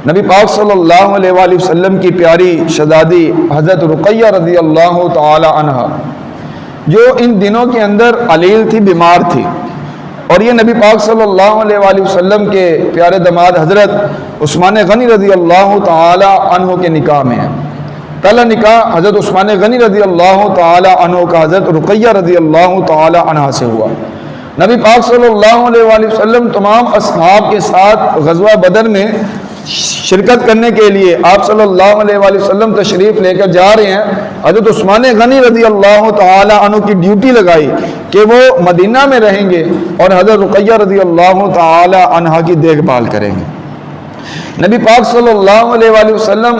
نبی پاک صلی اللہ علیہ وآلہ وسلم کی پیاری شہزادی حضرت رقیہ رضی اللہ تعالی عنہ، جو ان دنوں کے اندر علیل تھی، بیمار تھی، اور یہ نبی پاک صلی اللہ علیہ وآلہ وسلم کے پیارے داماد حضرت عثمان غنی رضی اللہ تعالی عنہ کے نکاح میں ہے۔ پہلا نکاح حضرت عثمان غنی رضی اللہ تعالی عنہ کا حضرت رقیہ رضی اللہ تعالی عنہ سے ہوا۔ نبی پاک صلی اللہ علیہ وآلہ وسلم تمام اصحاب کے ساتھ غزوہ بدر میں شرکت کرنے کے لیے آپ صلی اللہ علیہ وآلہ وسلم تشریف لے کر جا رہے ہیں۔ حضرت عثمان غنی رضی اللہ تعالی عنہ کی ڈیوٹی لگائی کہ وہ مدینہ میں رہیں گے اور حضرت رقیہ رضی اللہ تعالی عنہ کی دیکھ بھال کریں گے۔ نبی پاک صلی اللہ علیہ وآلہ وسلم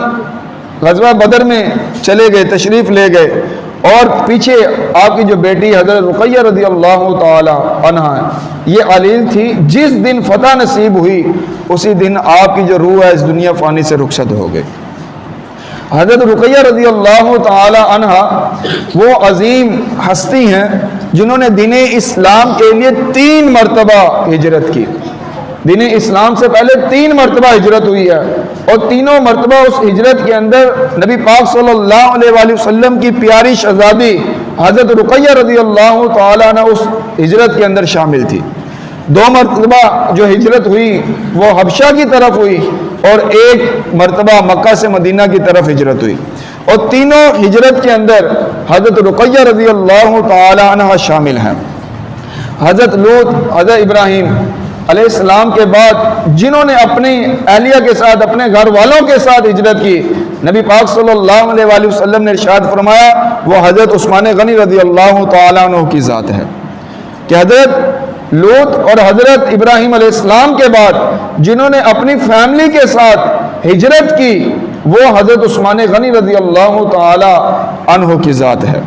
غزوہ بدر میں چلے گئے، تشریف لے گئے، اور پیچھے آپ کی جو بیٹی حضرت رقیہ رضی اللہ تعالی عنہ یہ علیل تھی۔ جس دن فتح نصیب ہوئی اسی دن آپ کی جو روح ہے اس دنیا فانی سے رخصت ہو گئی۔ حضرت رقیہ رضی اللہ تعالی عنہ وہ عظیم ہستی ہیں جنہوں نے دین اسلام کے لیے 3 مرتبہ ہجرت کی۔ دین اسلام سے پہلے 3 مرتبہ ہجرت ہوئی ہے، اور تینوں مرتبہ اس ہجرت کے اندر نبی پاک صلی اللہ علیہ وآلہ وسلم کی پیاری شہزادی حضرت رقیہ رضی اللہ تعالیٰ عنہ اس ہجرت کے اندر شامل تھی۔ 2 مرتبہ جو ہجرت ہوئی وہ حبشہ کی طرف ہوئی، اور 1 مرتبہ مکہ سے مدینہ کی طرف ہجرت ہوئی، اور تینوں ہجرت کے اندر حضرت رقیہ رضی اللہ تعالیٰ عنہ شامل ہیں۔ حضرت لوط، حضرت ابراہیم علیہ السلام کے بعد جنہوں نے اپنی اہلیہ کے ساتھ، اپنے گھر والوں کے ساتھ ہجرت کی، نبی پاک صلی اللہ علیہ وآلہ وسلم نے ارشاد فرمایا وہ حضرت عثمان غنی رضی اللہ تعالیٰ عنہ کی ذات ہے، کہ حضرت لوط اور حضرت ابراہیم علیہ السلام کے بعد جنہوں نے اپنی فیملی کے ساتھ ہجرت کی وہ حضرت عثمان غنی رضی اللہ تعالیٰ عنہ کی ذات ہے۔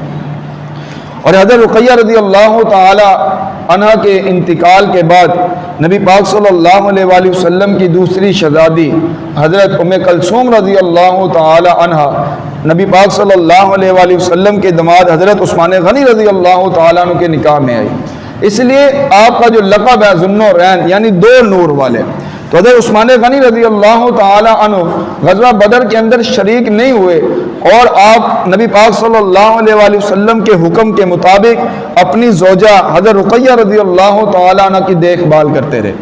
اور حضرت رقیہ رضی اللہ تعالی عنہ کے انتقال کے بعد نبی پاک صلی اللہ علیہ وآلہ وسلم کی دوسری شہزادی حضرت ام کلثوم رضی اللہ تعالی عنہ نبی پاک صلی اللہ علیہ وآلہ وسلم کے داماد حضرت عثمان غنی رضی اللہ تعالی عنہ کے نکاح میں آئی۔ اس لیے آپ کا جو لقب ہے ذوالنورین یعنی 2 نور والے، تو حضرت عثمان غنی رضی اللہ تعالی عنہ غزوہ بدر کے اندر شریک نہیں ہوئے، اور آپ نبی پاک صلی اللہ علیہ وآلہ وسلم کے حکم کے مطابق اپنی زوجہ حضرت رقیہ رضی اللہ تعالی عنہ کی دیکھ بھال کرتے رہے۔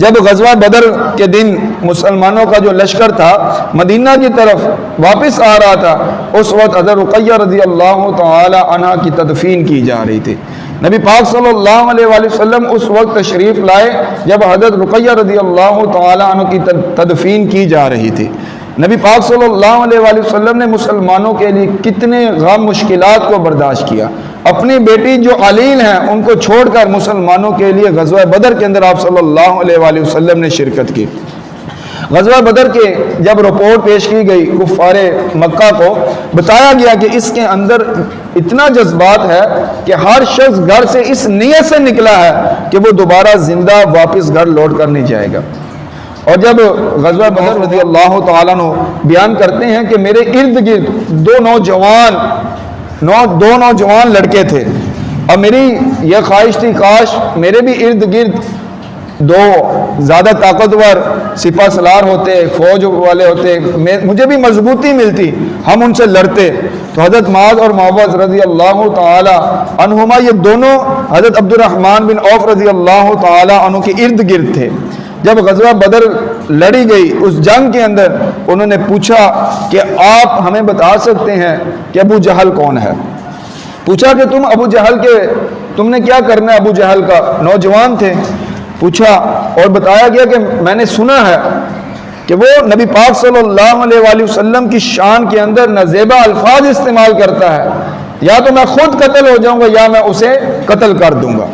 جب غزوہ بدر کے دن مسلمانوں کا جو لشکر تھا مدینہ کی طرف واپس آ رہا تھا، اس وقت حضرت رقیہ رضی اللہ تعالی عنہ کی تدفین کی جا رہی تھی۔ نبی پاک صلی اللہ علیہ وآلہ وسلم اس وقت تشریف لائے جب حضرت رقیہ رضی اللہ تعالی عنہ کی تدفین کی جا رہی تھی۔ نبی پاک صلی اللہ علیہ وآلہ وسلم نے مسلمانوں کے لیے کتنے غم مشکلات کو برداشت کیا۔ اپنی بیٹی جو علیل ہیں ان کو چھوڑ کر مسلمانوں کے لیے غزوہ بدر کے اندر آپ صلی اللہ علیہ وآلہ وسلم نے شرکت کی۔ غزوہ بدر کے جب رپورٹ پیش کی گئی کفار مکہ کو، بتایا گیا کہ اس کے اندر اتنا جذبات ہے کہ ہر شخص گھر سے اس نیت سے نکلا ہے کہ وہ دوبارہ زندہ واپس گھر لوٹ کر نہیں جائے گا۔ اور جب غزوہ بدر رضی اللہ تعالیٰ عنہ بیان کرتے ہیں کہ میرے ارد گرد 2 نوجوان لڑکے تھے، اور میری یہ خواہش تھی کاش میرے بھی ارد گرد 2 زیادہ طاقتور سپہ سالار ہوتے، فوج والے ہوتے، مجھے بھی مضبوطی ملتی، ہم ان سے لڑتے۔ تو حضرت معاذ اور معوذ رضی اللہ تعالی عنہما یہ دونوں حضرت عبد الرحمن بن عوف رضی اللہ تعالی عنہ کے ارد گرد تھے۔ جب غزوہ بدر لڑی گئی اس جنگ کے اندر انہوں نے پوچھا کہ آپ ہمیں بتا سکتے ہیں کہ ابو جہل کون ہے؟ پوچھا کہ ابو جہل کے تم نے کیا کرنا ہے؟ ابو جہل کا نوجوان تھے، پوچھا اور بتایا گیا کہ میں نے سنا ہے کہ وہ نبی پاک صلی اللہ علیہ وآلہ وسلم کی شان کے اندر نازیبا الفاظ استعمال کرتا ہے، یا تو میں خود قتل ہو جاؤں گا یا میں اسے قتل کر دوں گا۔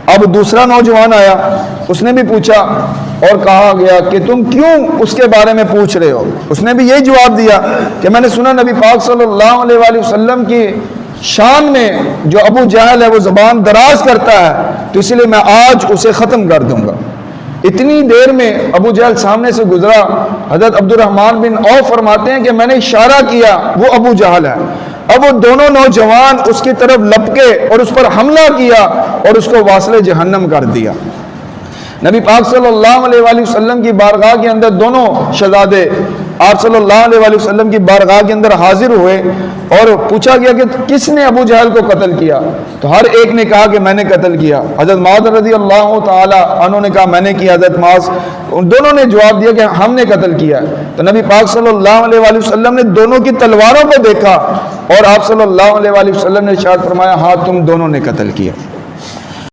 اب دوسرا نوجوان آیا، اس نے بھی پوچھا اور کہا گیا کہ تم کیوں اس کے بارے میں پوچھ رہے ہو؟ اس نے بھی یہی جواب دیا کہ میں نے سنا نبی پاک صلی اللہ علیہ وآلہ وسلم کی شان میں جو ابو جہل ہے وہ زبان دراز کرتا ہے، تو اس لیے میں آج اسے ختم کر دوں گا۔ اتنی دیر میں ابو جہل سامنے سے گزرا، حضرت عبد الرحمن بن عوف فرماتے ہیں کہ میں نے اشارہ کیا وہ ابو جہل ہے۔ اب وہ دونوں نوجوان اس کی طرف لپکے اور اس پر حملہ کیا اور اس کو واصل جہنم کر دیا۔ نبی پاک صلی اللہ علیہ وآلہ وسلم کی بارگاہ کے اندر دونوں شہزادے آپ صلی اللہ علیہ وآلہ وسلم کی بارگاہ کے اندر حاضر ہوئے اور پوچھا گیا کہ کس نے ابو جہل کو قتل کیا؟ تو ہر ایک نے کہا کہ میں نے قتل کیا۔ حضرت معاذ رضی اللہ تعالی عنہ نے کہا میں نے کیا، حضرت معاذ ان دونوں نے جواب دیا کہ ہم نے قتل کیا۔ تو نبی پاک صلی اللہ علیہ وآلہ وسلم نے دونوں کی تلواروں کو دیکھا اور آپ صلی اللہ علیہ وآلہ وسلم نے ارشاد فرمایا ہاں تم دونوں نے قتل کیا۔